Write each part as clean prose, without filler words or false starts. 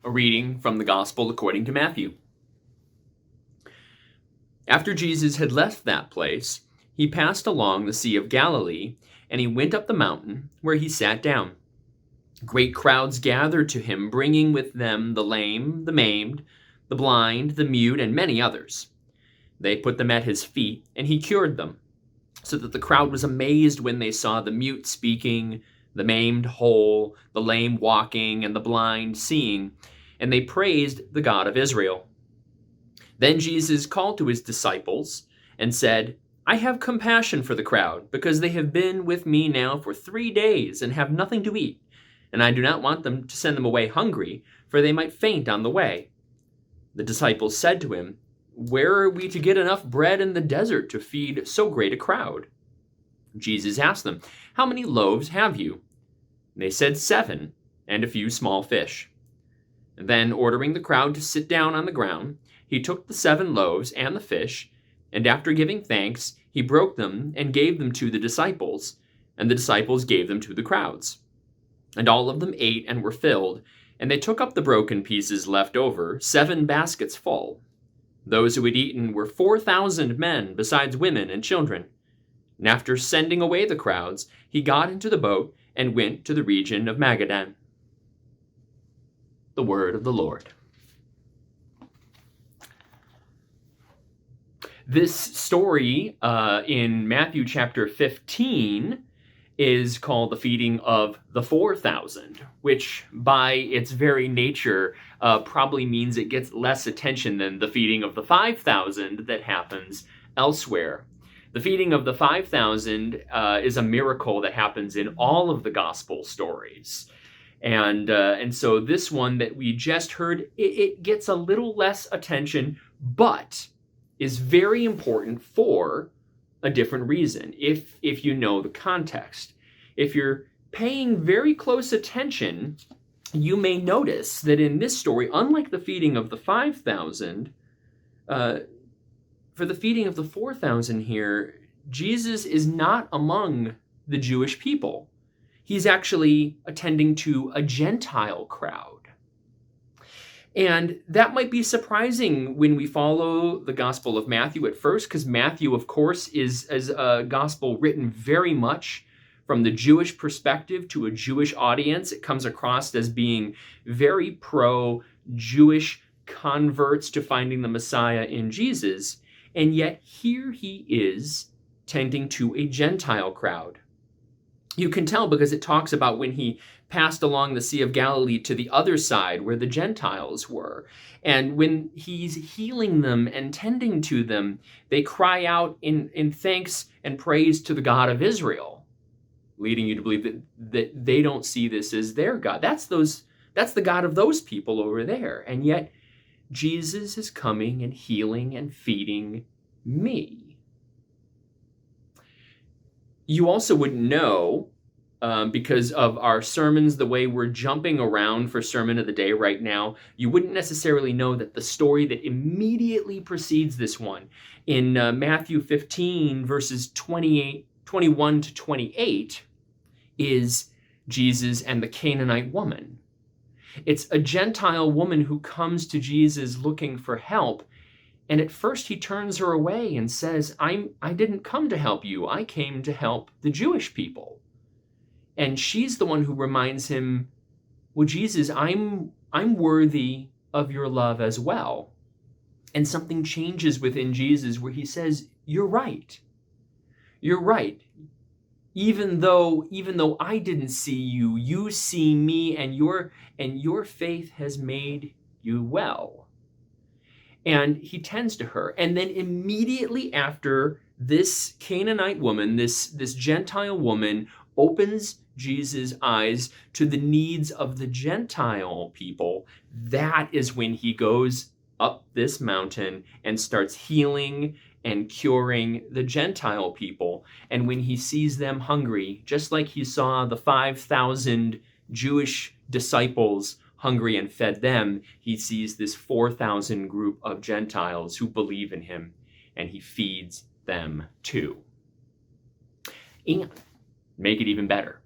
A reading from the Gospel according to Matthew. After Jesus had left that place, he passed along the Sea of Galilee, and he went up the mountain, where he sat down. Great crowds gathered to him, bringing with them the lame, the maimed, the blind, the mute, and many others. They put them at his feet, and he cured them, so that the crowd was amazed when they saw the mute speaking, the maimed whole, the lame walking, and the blind seeing, and they praised the God of Israel. Then Jesus called to his disciples and said, I have compassion for the crowd, because they have been with me now for 3 days and have nothing to eat, and I do not want them to send them away hungry, for they might faint on the way. The disciples said to him, Where are we to get enough bread in the desert to feed so great a crowd? Jesus asked them, How many loaves have you? They said 7, and a few small fish. Then, ordering the crowd to sit down on the ground, he took the 7 loaves and the fish, and after giving thanks, he broke them and gave them to the disciples, and the disciples gave them to the crowds. And all of them ate and were filled, and they took up the broken pieces left over, 7 baskets full. Those who had eaten were 4,000 men, besides women and children. And after sending away the crowds, he got into the boat and went to the region of Magadan. The word of the Lord. This story in Matthew chapter 15 is called the feeding of the 4,000, which by its very nature probably means it gets less attention than the feeding of the 5,000 that happens elsewhere. The feeding of the 5,000 is a miracle that happens in all of the gospel stories. And so this one that we just heard, it gets a little less attention, but is very important for a different reason, if you know the context. If you're paying very close attention, you may notice that in this story, unlike the feeding of the 5,000, for the feeding of the 4,000 here, Jesus is not among the Jewish people. He's actually attending to a Gentile crowd. And that might be surprising when we follow the Gospel of Matthew at first, because Matthew, of course, is a gospel written very much from the Jewish perspective to a Jewish audience. It comes across as being very pro-Jewish converts to finding the Messiah in Jesus. And yet here he is tending to a Gentile crowd. You can tell because it talks about when he passed along the Sea of Galilee to the other side where the Gentiles were. And when he's healing them and tending to them, they cry out in thanks and praise to the God of Israel, leading you to believe that they don't see this as their God. That's the God of those people over there. And yet Jesus is coming and healing and feeding me. You also wouldn't know, because of our sermons, the way we're jumping around for Sermon of the Day right now, you wouldn't necessarily know that the story that immediately precedes this one, in Matthew 15, verses 21 to 28, is Jesus and the Canaanite woman. It's a Gentile woman who comes to Jesus looking for help. And at first he turns her away and says, I didn't come to help you. I came to help the Jewish people. And she's the one who reminds him, well, Jesus, I'm worthy of your love as well. And something changes within Jesus where he says, you're right. You're right. Even though I didn't see you, you see me, and your faith has made you well. And he tends to her. And then immediately after, this Canaanite woman, this Gentile woman, opens Jesus' eyes to the needs of the Gentile people. That is when he goes up this mountain and starts healing and curing the Gentile people. And when he sees them hungry, just like he saw the 5,000 Jewish disciples hungry and fed them, he sees this 4,000 group of Gentiles who believe in him, and he feeds them too. And make it even better,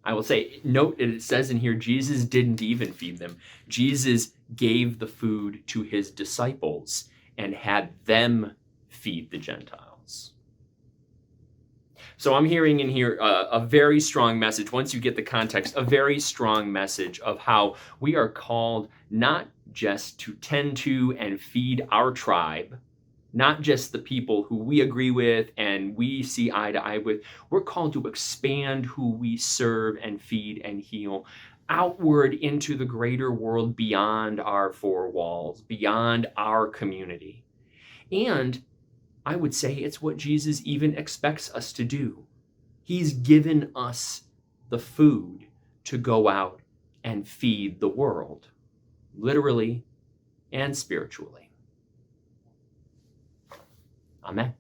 I will say, note that it says in here, Jesus didn't even feed them. Jesus gave the food to his disciples and had them feed the Gentiles. So I'm hearing in here a very strong message, once you get the context, a very strong message of how we are called not just to tend to and feed our tribe, not just the people who we agree with and we see eye to eye with. We're called to expand who we serve and feed and heal outward into the greater world beyond our four walls, beyond our community. And I would say it's what Jesus even expects us to do. He's given us the food to go out and feed the world, literally and spiritually. Amen.